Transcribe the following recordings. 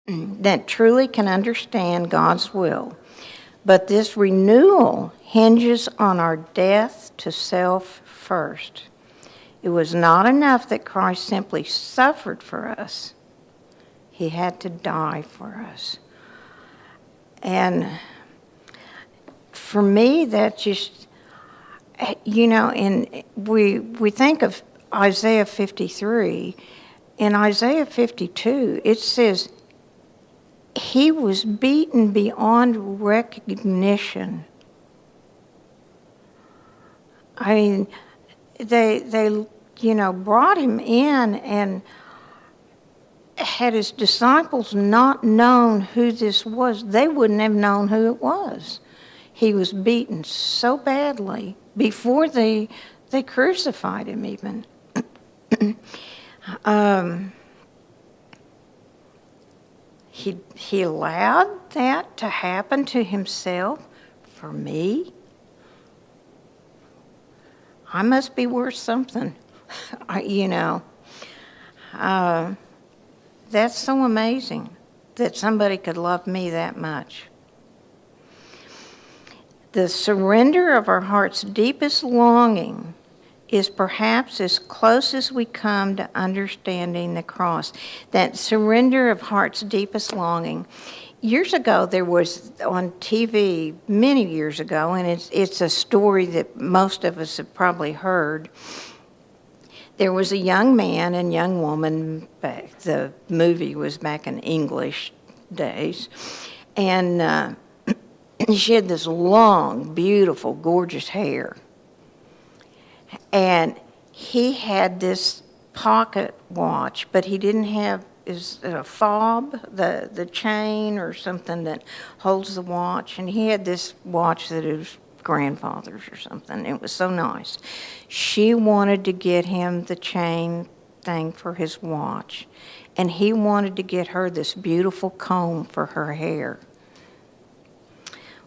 that truly can understand God's will. But this renewal hinges on our death to self first. It was not enough that Christ simply suffered for us. He had to die for us. And for me, that just, and we think of Isaiah 53. In Isaiah 52, it says, he was beaten beyond recognition. I mean, they brought him in, and had his disciples not known who this was, they wouldn't have known who it was. He was beaten so badly before they crucified him even. He allowed that to happen to himself for me. I must be worth something, That's so amazing that somebody could love me that much. The surrender of our heart's deepest longing is perhaps as close as we come to understanding the cross. That surrender of heart's deepest longing. Years ago, there was on TV, many years ago, and it's a story that most of us have probably heard. There was a young man and young woman, the movie was back in English days, and she had this long, beautiful, gorgeous hair. And he had this pocket watch, but he didn't have, is it a fob, the chain or something that holds the watch? And he had this watch that his grandfather's or something. It was so nice. She wanted to get him the chain thing for his watch, and he wanted to get her this beautiful comb for her hair.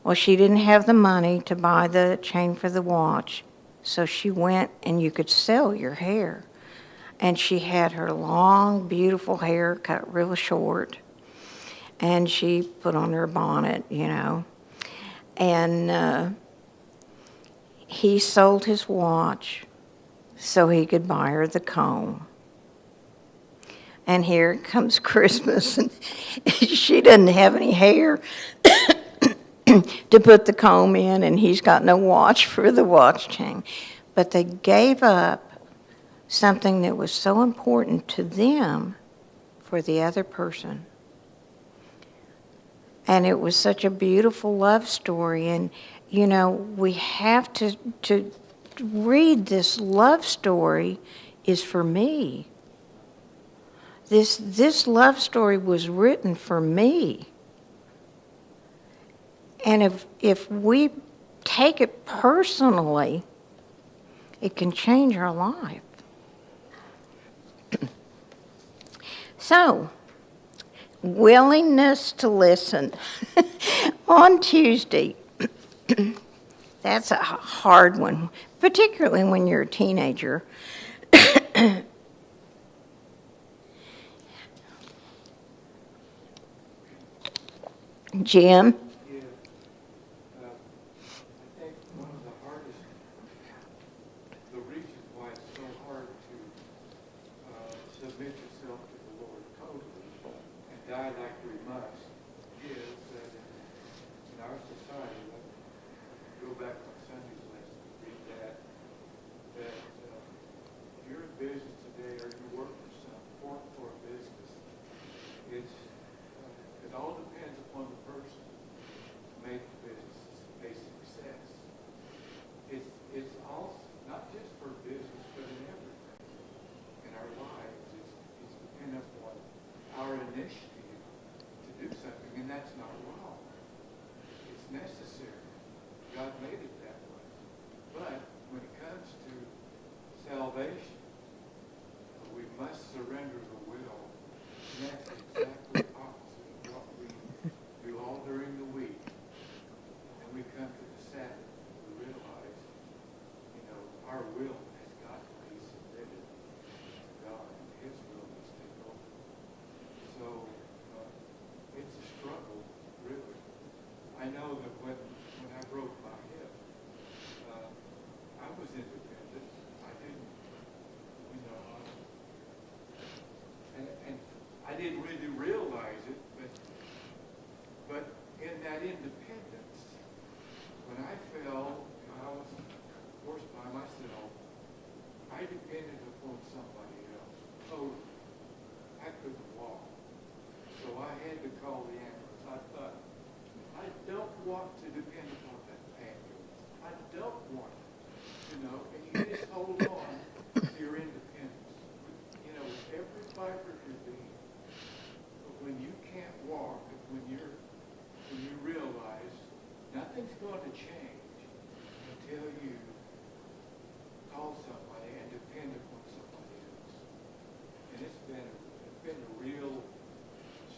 Well, she didn't have the money to buy the chain for the watch, so she went, and you could sell your hair. And she had her long, beautiful hair cut real short, and she put on her bonnet, and he sold his watch so he could buy her the comb. And here comes Christmas, and she doesn't have any hair to put the comb in, and he's got no watch for the watch chain. But they gave up something that was so important to them for the other person. And it was such a beautiful love story. And, we have to read this love story is for me. This love story was written for me. And if we take it personally, it can change our life. So, willingness to listen. On Tuesday, that's a hard one, particularly when you're a teenager. Jim? Die like we must is that in our society, go back to Sunday's lesson, read that if you're in business today or you work for a business, it all depends upon the person to make the business a success. It's also not just for business, but in everything in our lives. It's dependent upon our initiative to do something, and that's not wrong. It's necessary. God made it that didn't really realize it, but in that independence, when I fell, I was, of course, by myself, I depended upon somebody else, totally. I couldn't walk. So I had to call the ambulance. I thought, I don't want to depend upon that ambulance. I don't want it, and you just hold on to your independence, with every fiber of your being. But when you can't walk, when you realize nothing's going to change until you call somebody and depend upon somebody else. And it's been a real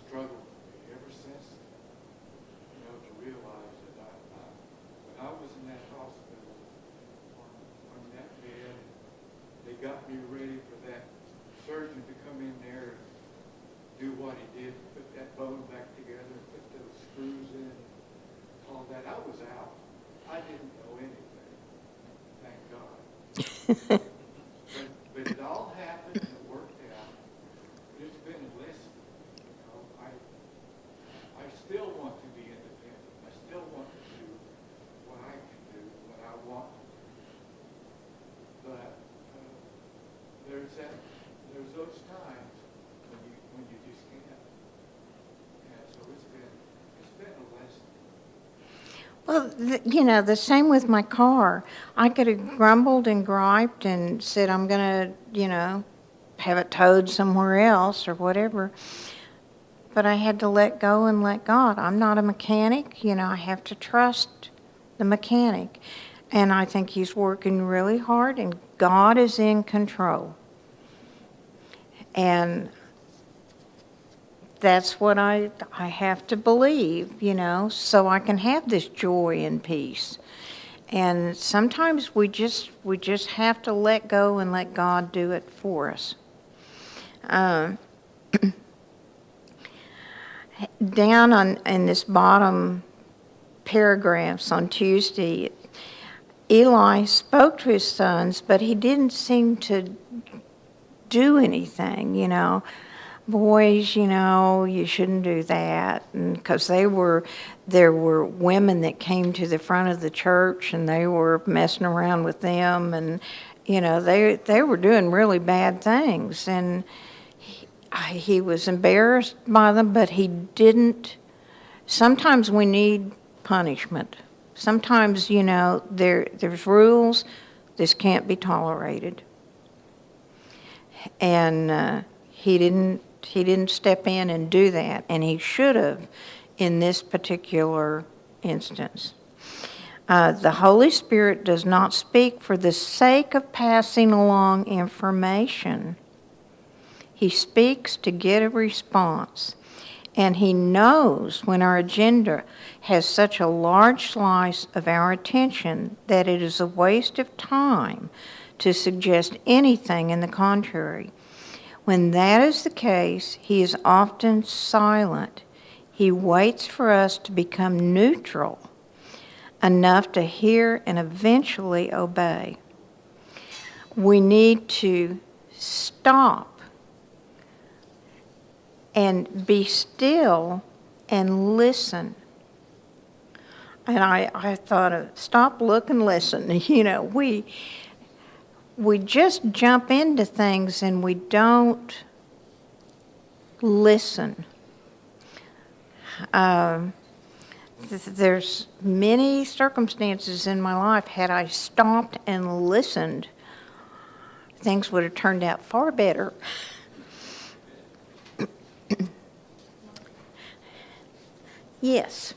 struggle for me ever since, to realize that when I was in that hospital, on that bed, they got me ready for that surgeon to come in there and do what he did, put that bone back together, put those screws in, all that. I was out. I didn't know anything. Thank God. but it all happened and it worked out. But it's been a lesson. I still want to be independent. I still want to do what I can do, what I want to do. But there's those times when you just can't. And so it's been a lesson. Well, the same with my car. I could have grumbled and griped and said, I'm going to, have it towed somewhere else or whatever. But I had to let go and let God. I'm not a mechanic. I have to trust the mechanic. And I think he's working really hard, and God is in control. And that's what I have to believe, so I can have this joy and peace. And sometimes we just have to let go and let God do it for us. Down in this bottom paragraphs on Tuesday, Eli spoke to his sons, but he didn't seem to do anything, Boys, you shouldn't do that. And because there were women that came to the front of the church and they were messing around with them, and, they were doing really bad things. And he was embarrassed by them, but he didn't. Sometimes we need punishment. Sometimes, there's rules. This can't be tolerated. And he didn't step in and do that, and he should have in this particular instance. The Holy Spirit does not speak for the sake of passing along information. He speaks to get a response, and he knows when our agenda has such a large slice of our attention that it is a waste of time to suggest anything in the contrary. When that is the case, he is often silent. He waits for us to become neutral enough to hear and eventually obey. We need to stop and be still and listen. And I thought of stop, look, and listen. We just jump into things and we don't listen. There's many circumstances in my life, had I stopped and listened, things would have turned out far better. Yes.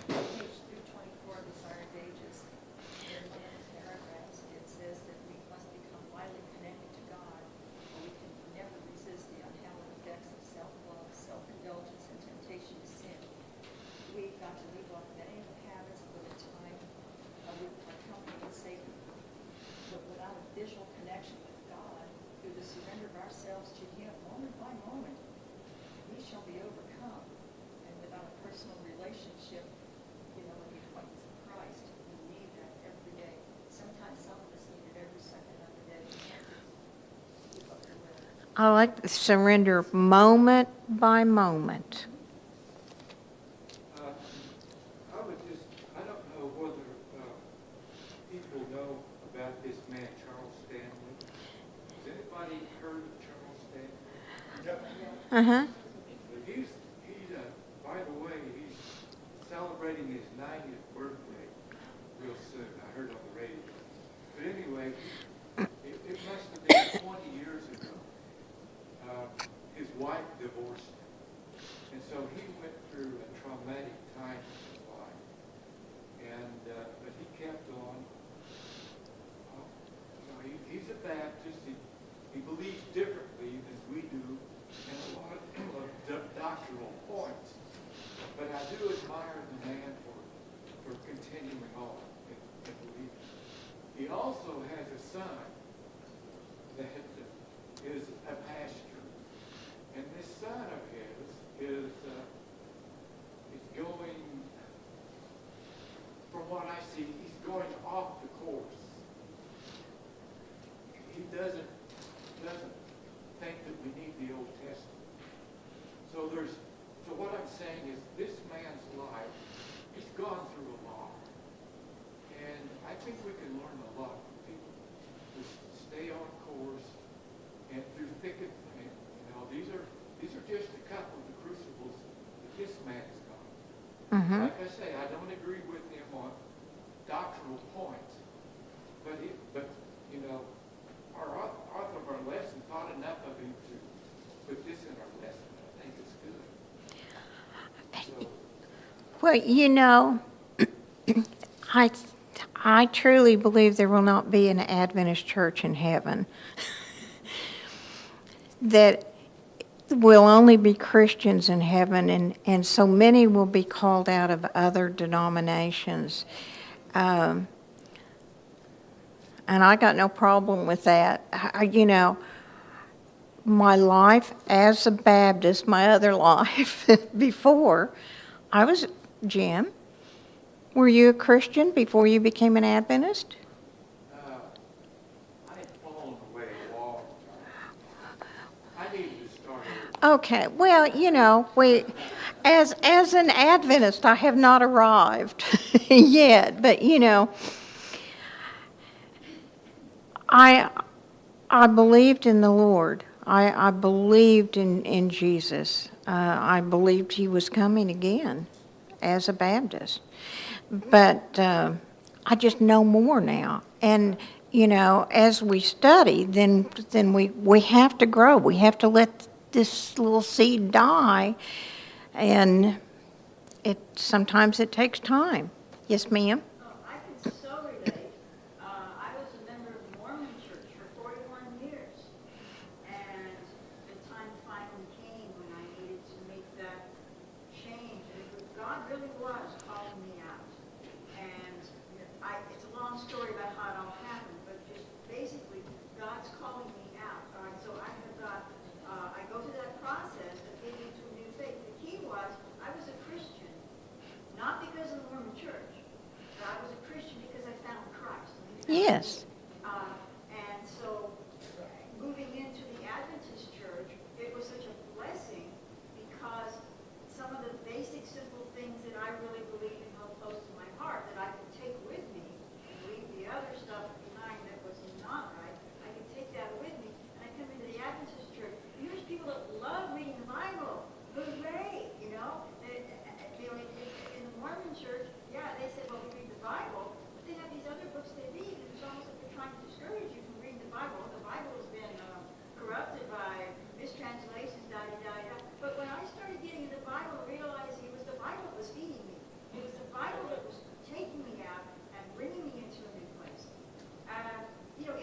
Page 324 of the Desired Ages, in paragraphs, it says that we must become widely connected to God, or we can never resist the unhallowed effects of self-love, self-indulgence, and temptation to sin. We've got to leave off many of the habits for the time with our company with Satan. But without a visual connection with God, through the surrender of ourselves to Him, moment by moment, we shall be overcome. And without a personal I like the surrender moment by moment. I don't know whether people know about this man, Charles Stanley. Has anybody heard of Charles Stanley? Uh-huh. He's by the way, he's celebrating his 90th birthday real soon. I heard on the radio. But anyway, it must have been 20 years ago. His wife divorced him. And so he went through a traumatic time in his life. And, but he kept on. He's a Baptist. He believes differently than we do in a lot of doctrinal points. But I do admire the man for continuing on in believing. He also has a son that is a pastor. And this son of his is going, from what I see, he's going off the course. He doesn't think that we need the Old Testament. So what I'm saying is this man's life, he's gone through a lot. And I think we can learn a lot from people who stay on course and through thick and thin. These are just a couple of the crucibles that this man's gone. Mm-hmm. Like I say, I don't agree with him on doctrinal points, but our author of our lesson thought enough of him to put this in our lesson. I think it's good. Well, I truly believe there will not be an Adventist church in heaven. That will only be Christians in heaven, and so many will be called out of other denominations. And I got no problem with that. My life as a Baptist, my other life before, Jim, were you a Christian before you became an Adventist? I had fallen away a long time. I needed to start Okay, well, as an Adventist, I have not arrived yet, but I believed in the Lord. I believed in Jesus. I believed he was coming again as a Baptist. But I just know more now. And, as we study, then we have to grow. We have to let this little seed die. And sometimes it takes time. Yes, ma'am? Oh, I can so relate. I was a member of the Mormon Church for 41 years, and the time finally came when I needed to make that change. And God really was calling me out. And it's a long story about how it all happened, but just basically, God's calling me out. All right, so I go through that process of getting into a new faith. The key was I was a Christian, not because of the Mormon Church, but I was a Christian because I found Christ. Yes. And so moving into the Adventist church, it was such a blessing because some of the basic, simple things that I really believe and held close to my heart that I could take with me and leave the other stuff behind that was not right, I could take that with me. And I come into the Adventist church. Here's people that love reading the Bible. Hooray, In the Mormon church, yeah, they said, well, we read the Bible, but they have these other books they read, and it's almost like they're trying to discourage you from reading the Bible. The Bible has been corrupted by mistranslations, da-da-da-da. But when I started getting into the Bible, I realized it was the Bible that was feeding me. It was the Bible that was taking me out and bringing me into a new place.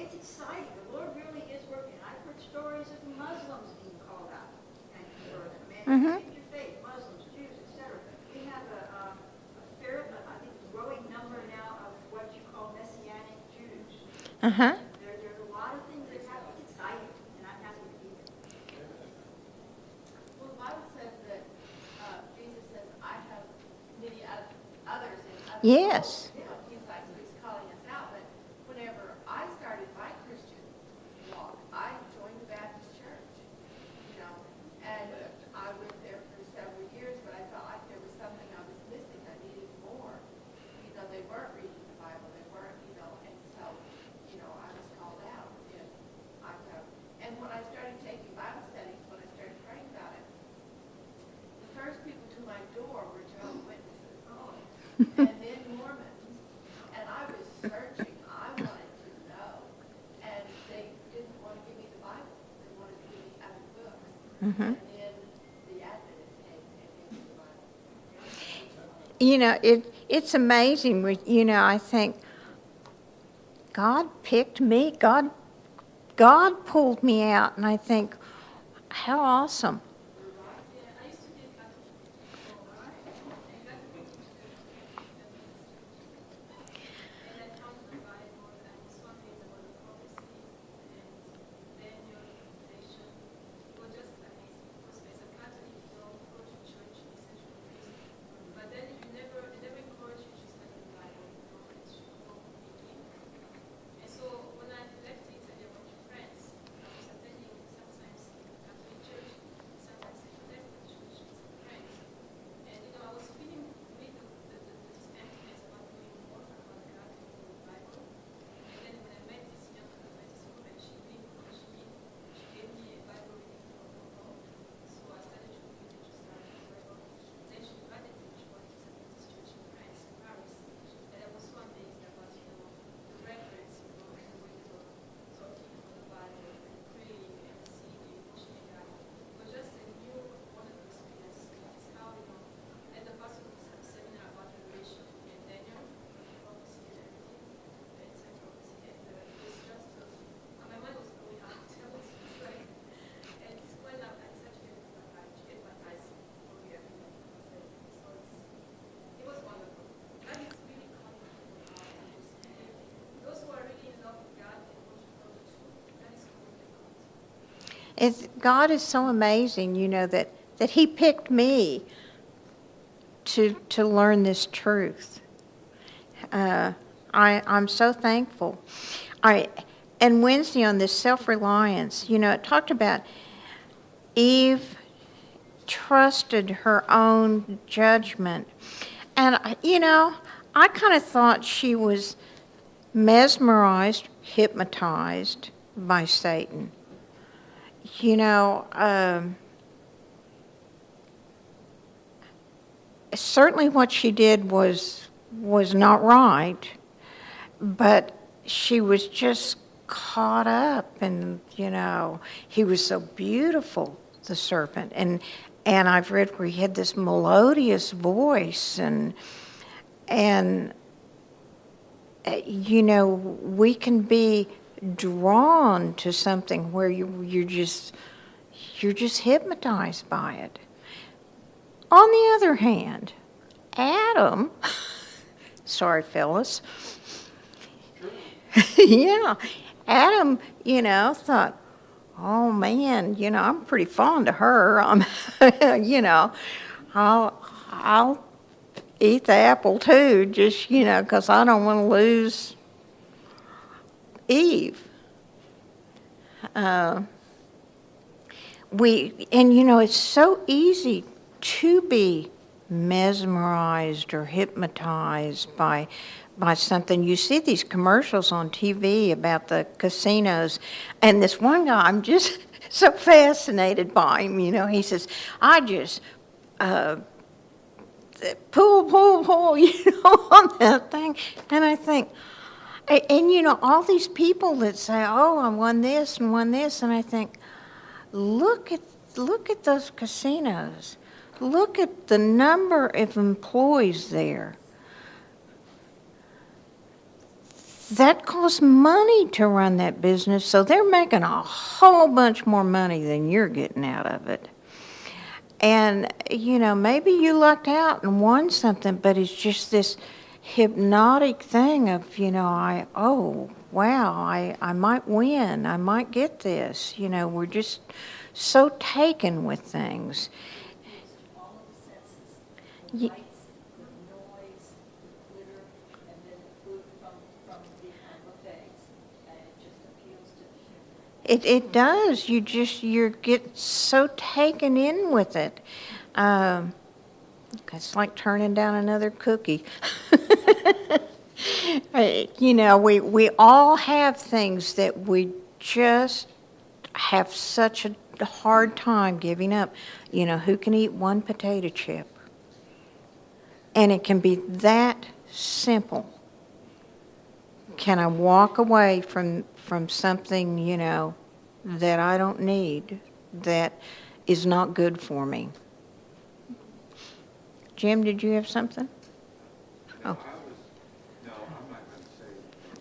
It's exciting. The Lord really is working. I've heard stories of Muslims being called out and converted. Pick your faith, Muslims, Jews, etc. We have a fair, I think, growing number now of what you call Messianic Jews. Uh-huh. There's a lot of things that happen. It's exciting, and I'm happy to be there. Well, the Bible says that Jesus says, I have many others in other Yes. roles." He's calling us out. But whenever I started my Christian walk, I joined the Baptist church. and then Mormons, and I was searching, I wanted to know, and they didn't want to give me the Bible, they wanted to give me other books. Mhm. And then the Adventists came and gave me the Bible. You know, it's amazing. I think God picked me. God pulled me out, and I think, how awesome. Yeah, I used to be a Catholic before, right? And God brought me to the ministry. And I found the Bible, and this one is about the prophecy and Daniel interpretation. It was just amazing. Because as a Catholic, you don't go to church, you listen to the priest. But then they never encourage you to study the Bible, and to go begin. And so when I left Italy, I went to France. I was attending sometimes Catholic church, sometimes a Protestant church in France. And I was feeling really this emptiness about knowing more about God and the Bible. And then when I met this woman, she really encouraged me. She gave me a Bible reading for Hong Kong. So I started to read and to study the Bible. Then she invited me to go to Sabbath church in France, in Paris. And I was so amazed about, the reference, the way they were talking about the Bible and praying and seeing the emotion in God. It was just a new, wonderful experience. It's how, and the pastor was at a seminar about Revelation and Daniel, prophecy and everything, and it's like prophecy. And it was just, my mind was blowing out. I was just like, and when I decided to get baptized for the so it was wonderful. God is really comfortable now and just those who are really in love with God and want to know the truth, that is comfortable. God is so amazing, that He picked me to learn this truth. I'm so thankful. And Wednesday on this self-reliance, it talked about Eve trusted her own judgment. And, I kind of thought she was mesmerized, hypnotized by Satan. Certainly what she did was not right, but she was just caught up, and he was so beautiful, the serpent, and I've read where he had this melodious voice, and we can be drawn to something where you're just hypnotized by it. On the other hand, Adam, sorry fellas, yeah, Adam, thought, oh man, I'm pretty fond of her. I'll eat the apple too, just, because I don't want to lose Eve. It's so easy to be mesmerized or hypnotized by something. You see these commercials on TV about the casinos, and this one guy, I'm just so fascinated by him. He says, I just pull, on that thing, and I think, and all these people that say, oh, I won this, and I think, look at those casinos. Look at the number of employees there. That costs money to run that business, so they're making a whole bunch more money than you're getting out of it. And, maybe you lucked out and won something, but it's just this hypnotic thing of, oh, wow, I might win, I might get this. We're just so taken with things. All of the senses, Ye- the lights, the noise, the glitter, and then the food from the buffets, and it just appeals to the human. It does. You get so taken in with it. It's like turning down another cookie. We all have things that we just have such a hard time giving up. Who can eat one potato chip? And it can be that simple. Can I walk away from something, that I don't need, that is not good for me? Jim, did you have something? No, Oh. no, I'm not going to say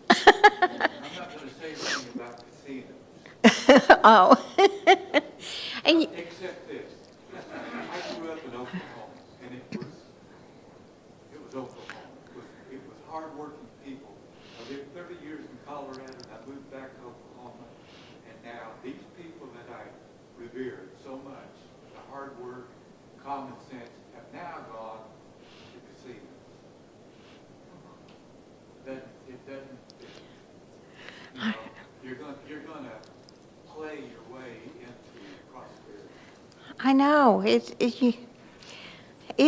anything. I'm not going to say anything about casinos. Oh. And Except this. I grew up in Oklahoma, and it was Oklahoma. It was hard-working people. I lived 30 years in Colorado, and I moved back to Oklahoma, and now these people that I revered so much, the hard work, common sense, have now gone to casinos. It doesn't fit. You're going to play your way into prosperity. I know, it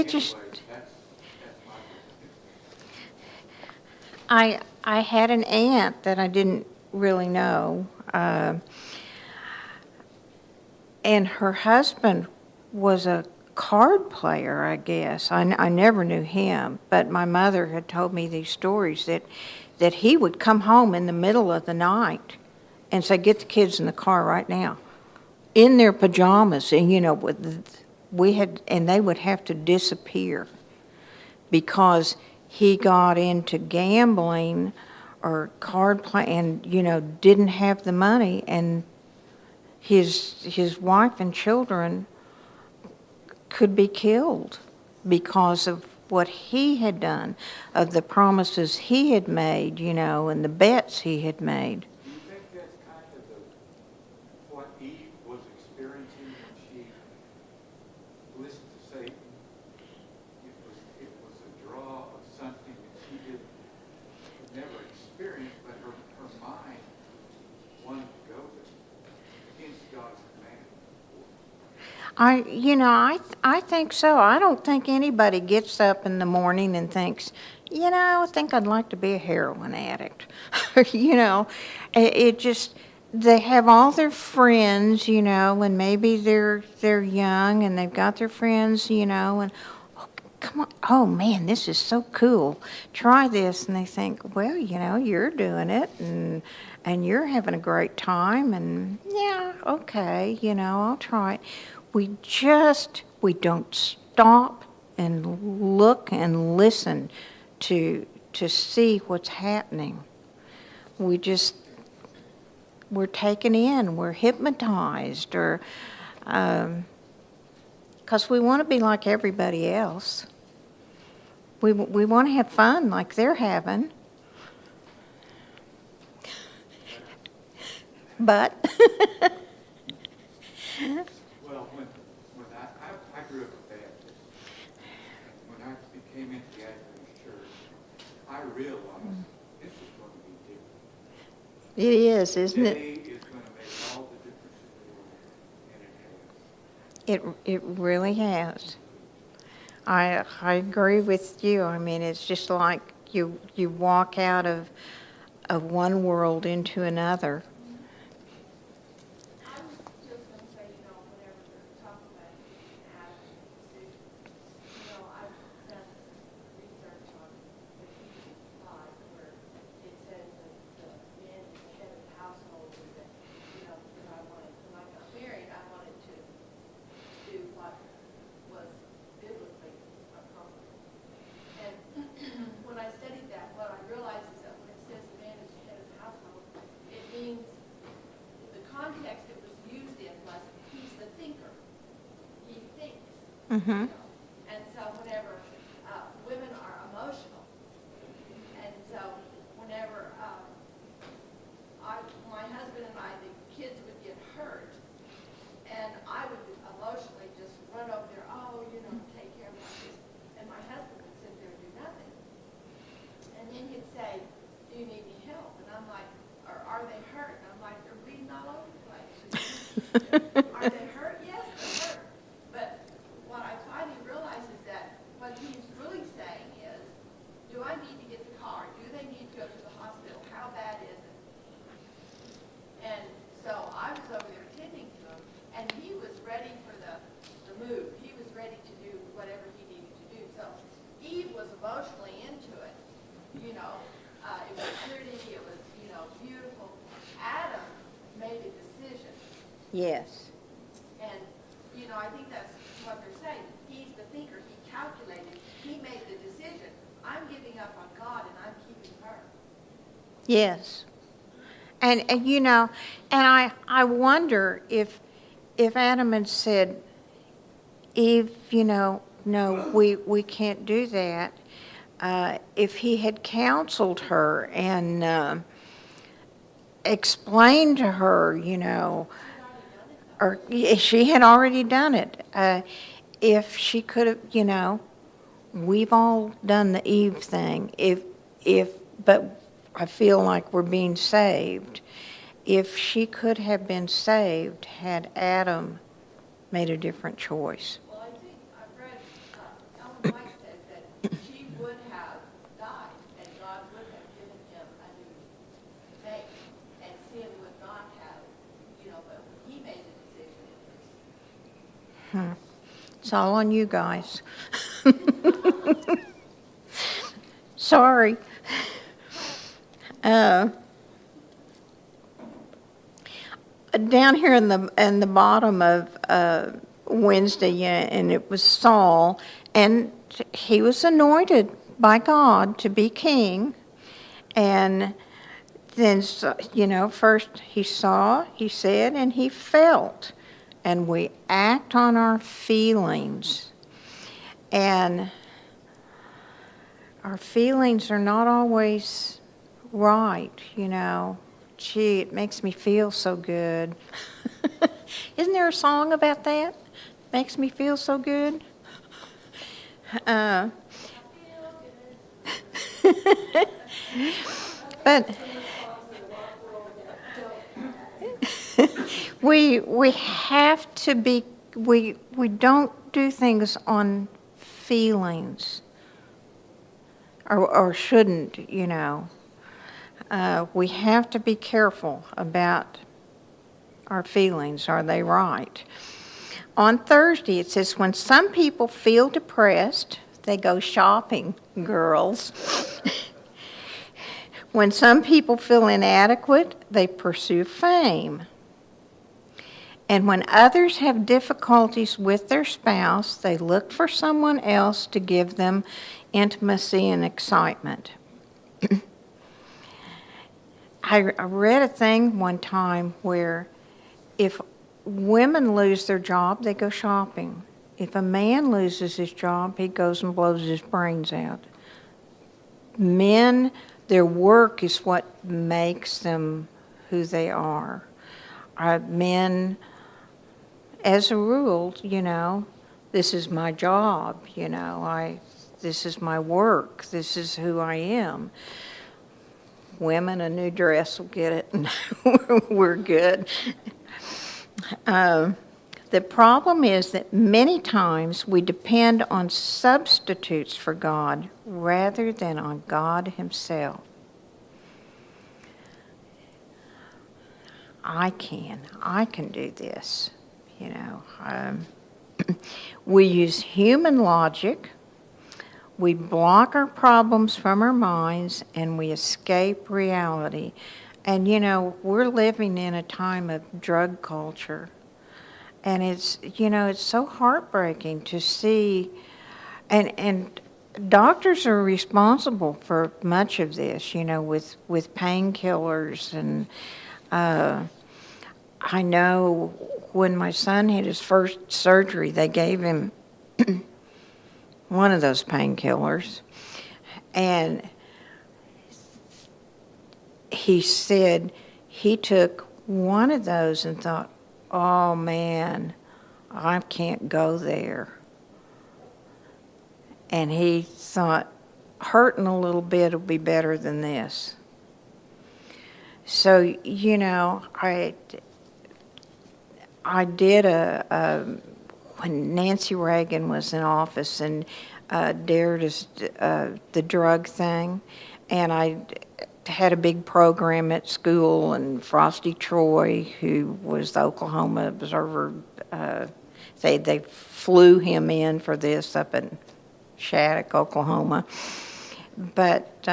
just, Anyways, that's my I had an aunt that I didn't really know, and her husband was a card player, I guess. I never knew him, but my mother had told me these stories that he would come home in the middle of the night and say, "Get the kids in the car right now," in their pajamas, and and they would have to disappear because he got into gambling or card play and didn't have the money, and his wife and children could be killed because of what he had done, of the promises he had made, and the bets he had made. Do you think that's kind of what Eve was experiencing when she listened to Satan? It was a draw of something that she had never experienced, but her mind wanted to go there against God's command. I think so. I don't think anybody gets up in the morning and thinks, I think I'd like to be a heroin addict. It just, they have all their friends, and maybe they're young and they've got their friends, and oh, come on, oh man, this is so cool. Try this, and they think, well, you're doing it, and you're having a great time, and yeah, okay, I'll try it. We don't stop and look and listen to see what's happening. We're taken in, we're hypnotized, or because we want to be like everybody else. We want to have fun like they're having. But Well, when I grew up a Baptist, and when I came into the Adventist church, I realized this is going to be different. it is, isn't it? Today is going to make all the difference in the world, and it has. It really has. I agree with you. I mean, it's just like you walk out of one world into another. I was just going to say, whenever they're talking about making attitude decisions, I've done research on Ephesians 5 where it says that the man is the head of the household, and that, because when I got married, I wanted to do what was biblically appropriate. And when I studied that, what I realized is that when it says the man is the head of the household, it means the context it was used in was he's the thinker. He thinks. Mm-hmm. And so whenever women are emotional, and so whenever my husband and I, the kids would get hurt, and I would emotionally just run over there, take care of my kids. And my husband would sit there and do nothing. And then he'd say, do you need any help? And I'm like, or are they hurt? And I'm like, they're bleeding all over the place. Are they hurt? Yes, they're hurt. But what I finally realized is that what he's really saying is, do I need to get the car? Do they need to go to the hospital? How bad is it? And so I was over there tending to him, and he was ready for the move. He was ready to do whatever he needed to do. So Eve was Yes. And, I think that's what they're saying. He's the thinker. He calculated. He made the decision. I'm giving up on God and I'm keeping her. Yes. And I wonder if Adam had said, Eve, no, we can't do that. If he had counseled her and explained to her, or she had already done it. If she could have, we've all done the Eve thing. But I feel like we're being saved. If she could have been saved, had Adam made a different choice. Well, I think I've read, Ellen White said that she would have died and God would have given him a new mate and sin would not have, but he made the decision. It's all on you guys. Sorry. Down here in the bottom of Wednesday, yeah, and it was Saul, and he was anointed by God to be king, and then first he saw, he said, and he felt, and we act on our feelings, and our feelings are not always right, Gee, it makes me feel so good. Isn't there a song about that? Makes me feel so good. But we have to be. We don't do things on feelings, or shouldn't, we have to be careful about our feelings. Are they right? On Thursday, it says, when some people feel depressed, they go shopping, girls. When some people feel inadequate, they pursue fame. And when others have difficulties with their spouse, they look for someone else to give them intimacy and excitement. I read a thing one time where if women lose their job, they go shopping. If a man loses his job, he goes and blows his brains out. Men, their work is what makes them who they are. Men, as a rule, this is my job, this is my work, this is who I am. Women, a new dress will get it, and we're good. The problem is that many times we depend on substitutes for God rather than on God Himself. I can do this, We use human logic. We block our problems from our minds, and we escape reality. And, we're living in a time of drug culture. And it's so heartbreaking to see. And doctors are responsible for much of this, with painkillers. And I know when my son had his first surgery, they gave him one of those painkillers, and he said he took one of those and thought, oh man, I can't go there. And he thought, hurting a little bit will be better than this. So, I did when Nancy Reagan was in office and dared the drug thing, and I had a big program at school, and Frosty Troy, who was the Oklahoma Observer, they flew him in for this up in Shattuck, Oklahoma. But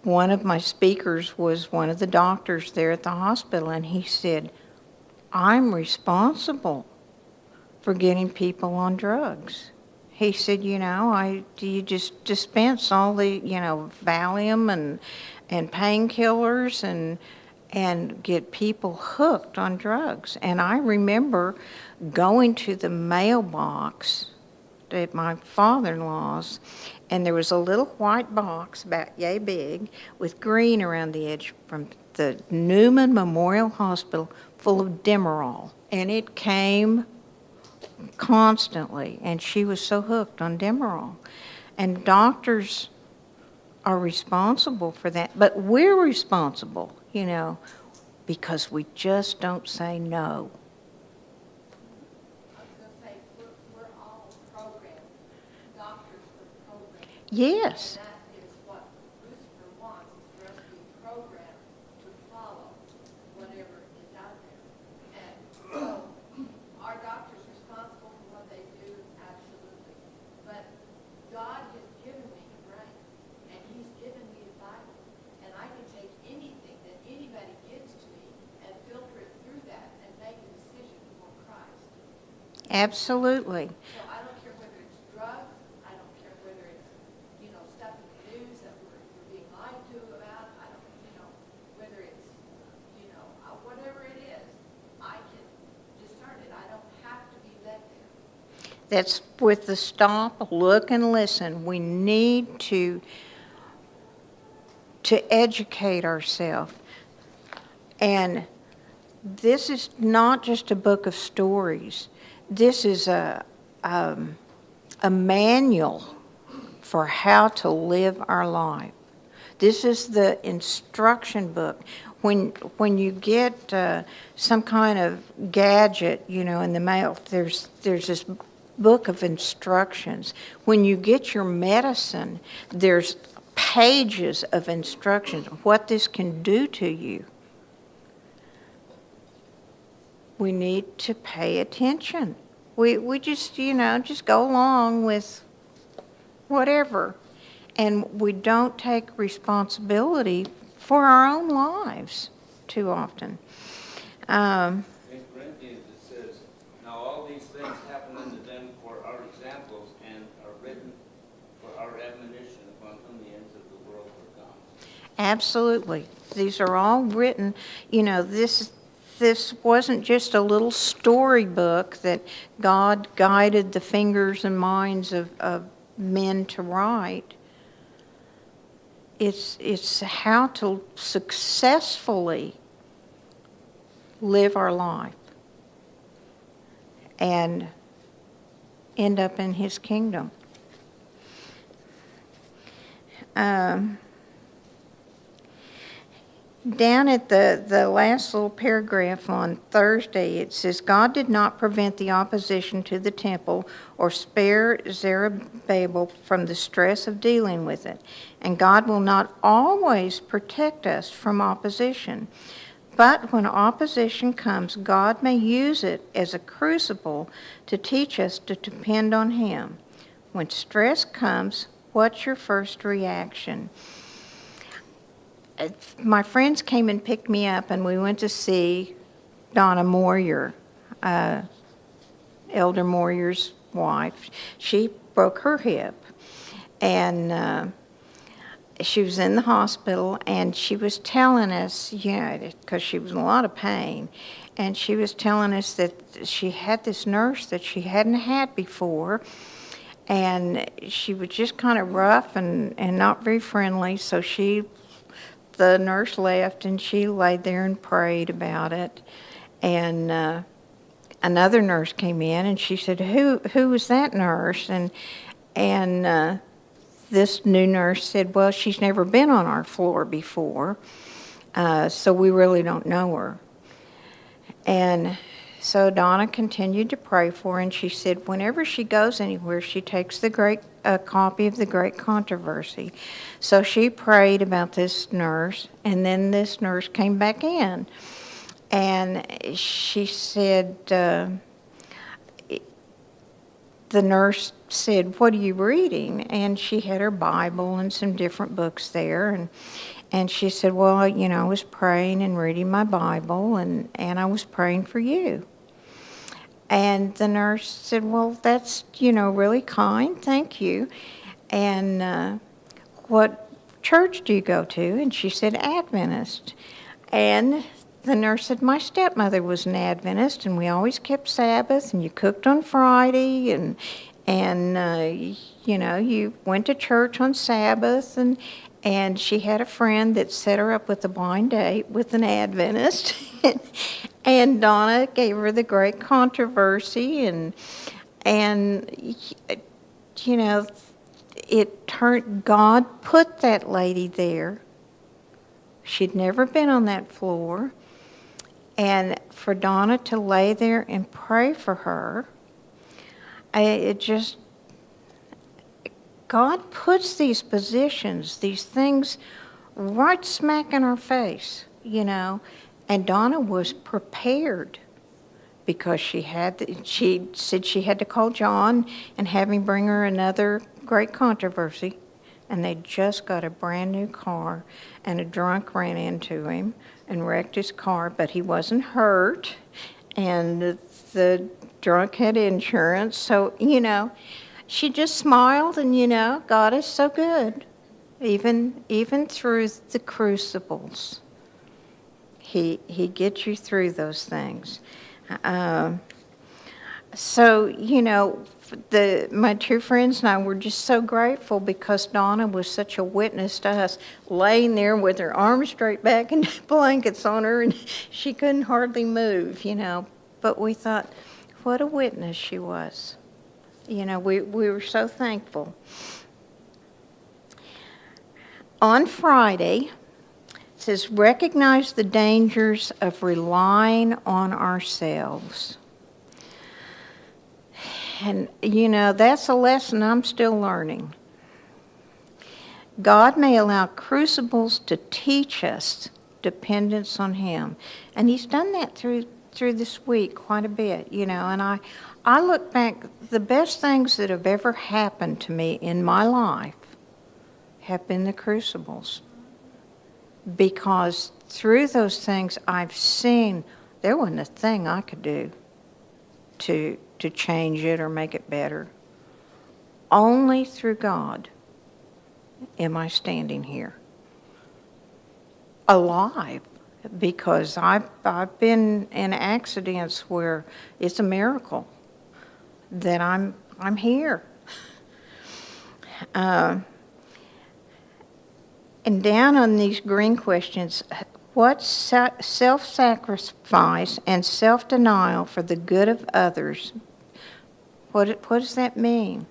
one of my speakers was one of the doctors there at the hospital, and he said, I'm responsible for getting people on drugs. He said, you just dispense all the, Valium and painkillers and get people hooked on drugs. And I remember going to the mailbox at my father-in-law's, and there was a little white box about yay big with green around the edge from the Newman Memorial Hospital full of Demerol. And it came constantly, and she was so hooked on Demerol. And doctors are responsible for that, but we're responsible, because we just don't say no. I was gonna say, we're all programmed, doctors were programmed. Yes. And that is what Lucifer wants, is for us to be programmed to follow whatever is out there. And so, are doctors responsible for what they do? Absolutely. But God has given me a brain, and He's given me a Bible, and I can take anything that anybody gives to me and filter it through that and make a decision for Christ. Absolutely. So I don't care whether it's drugs, I don't care whether it's, stuff in the news that we're being lied to about, I don't, whether it's, whatever it is, I can discern it. I don't have to be led there. That's with the stop, look, and listen. We need to educate ourselves. And this is not just a book of stories. This is a manual for how to live our life. This is the instruction book. When you get some kind of gadget, in the mail, there's this book of instructions. When you get your medicine, there's pages of instructions on what this can do to you. We need to pay attention. We just, just go along with whatever. And we don't take responsibility for our own lives too often. In Corinthians it says, now all these things happen unto them for our examples and are written for our admonition, upon whom the ends of the world are gone. Absolutely. These are all written, this wasn't just a little storybook that God guided the fingers and minds of men to write. It's how to successfully live our life and end up in His kingdom. Down at the last little paragraph on Thursday, it says, God did not prevent the opposition to the temple or spare Zerubbabel from the stress of dealing with it. And God will not always protect us from opposition. But when opposition comes, God may use it as a crucible to teach us to depend on Him. When stress comes, what's your first reaction? My friends came and picked me up, and we went to see Donna Moyer, Elder Moyer's wife. She broke her hip, and she was in the hospital, and she was telling us, because she was in a lot of pain, and she was telling us that she had this nurse that she hadn't had before, and she was just kind of rough and not very friendly, so the nurse left, and she laid there and prayed about it. And another nurse came in, and she said, "Who was that nurse?" And this new nurse said, "Well, she's never been on our floor before, so we really don't know her." And so Donna continued to pray for her, and she said, whenever she goes anywhere, she takes a copy of the Great Controversy. So she prayed about this nurse, and then this nurse came back in. And she said, the nurse said, "What are you reading?" And she had her Bible and some different books there. And she said, well, I was praying and reading my Bible, and I was praying for you. And the nurse said, well, that's, really kind, thank you. And what church do you go to? And she said, Adventist. And the nurse said, my stepmother was an Adventist, and we always kept Sabbath, and you cooked on Friday, and you went to church on Sabbath, and she had a friend that set her up with a blind date with an Adventist. And Donna gave her the great controversy, and it turned, God put that lady there. She'd never been on that floor. And for Donna to lay there and pray for her, God puts these positions, these things right smack in our face, And Donna was prepared because she said she had to call John and have him bring her another great controversy. And they just got a brand new car, and a drunk ran into him and wrecked his car, but he wasn't hurt, and the drunk had insurance. So, she just smiled, and, God is so good, even through the crucibles. He gets you through those things. My two friends and I were just so grateful because Donna was such a witness to us, laying there with her arms straight back and blankets on her, and she couldn't hardly move, But we thought, what a witness she was. We were so thankful. On Friday, it says, recognize the dangers of relying on ourselves. And, that's a lesson I'm still learning. God may allow crucibles to teach us dependence on Him. And He's done that through this week quite a bit, And I look back, the best things that have ever happened to me in my life have been the crucibles. Because through those things I've seen there wasn't a thing I could do to change it or make it better. Only through God am I standing here alive, because I've been in accidents where it's a miracle that I'm here. And down on these green questions, what self-sacrifice and self-denial for the good of others, what does that mean?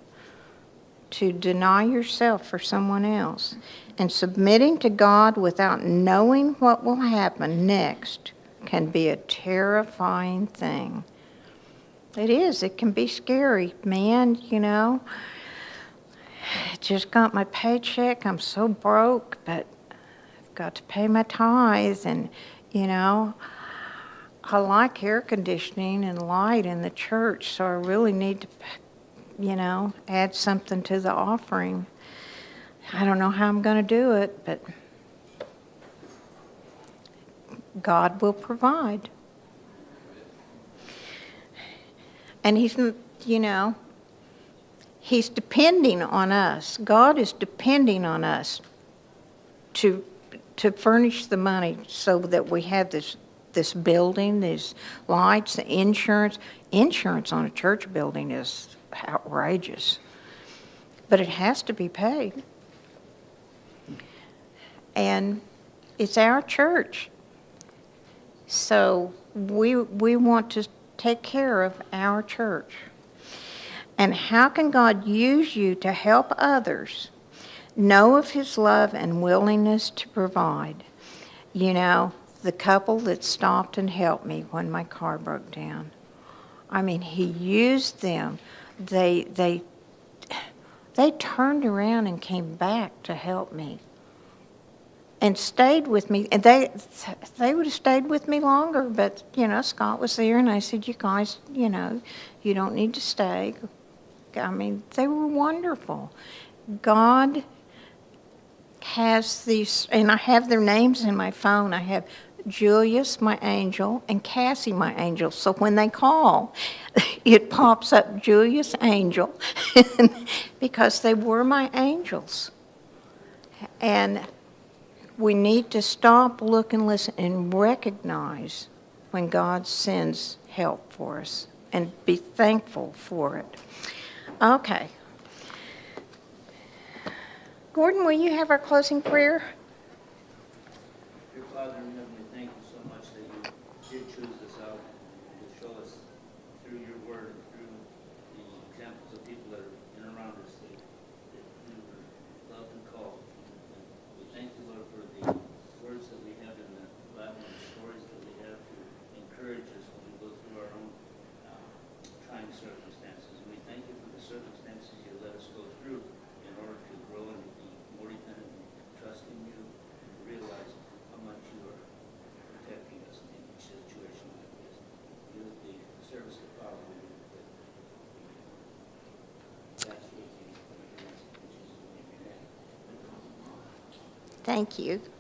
To deny yourself for someone else. And submitting to God without knowing what will happen next can be a terrifying thing. It is. It can be scary. Man, I just got my paycheck. I'm so broke, but I've got to pay my tithes. And, I like air conditioning and light in the church, so I really need to, add something to the offering. I don't know how I'm going to do it, but God will provide. And He's depending on us. God is depending on us to furnish the money so that we have this building, these lights, the insurance. Insurance on a church building is outrageous. But it has to be paid. And it's our church. So we want to take care of our church. And how can God use you to help others know of His love and willingness to provide? The couple that stopped and helped me when my car broke down. He used them. They turned around and came back to help me. And stayed with me. And they would have stayed with me longer, but, Scott was there, and I said, you guys, you don't need to stay. They were wonderful. God has these, and I have their names in my phone. I have Julius, my angel, and Cassie, my angel. So when they call, it pops up Julius Angel because they were my angels. And we need to stop, look, and listen and recognize when God sends help for us and be thankful for it. Okay. Gordon, will you have our closing prayer? Dear Father in heaven, we thank you so much that you did choose us out and to show us through your word and through the examples of people that are in and around us that we were loved and called. And we thank you, Lord, for the words that we have in the Bible and the stories that we have to encourage us when we go through our own trying circumstances. And we thank you for the circumstances you let us go through in order to grow and be more dependent and trust in you and realize how much you are protecting us in each situation like this. You the service of power we do that. That's what we in Jesus' name. Amen. Thank you.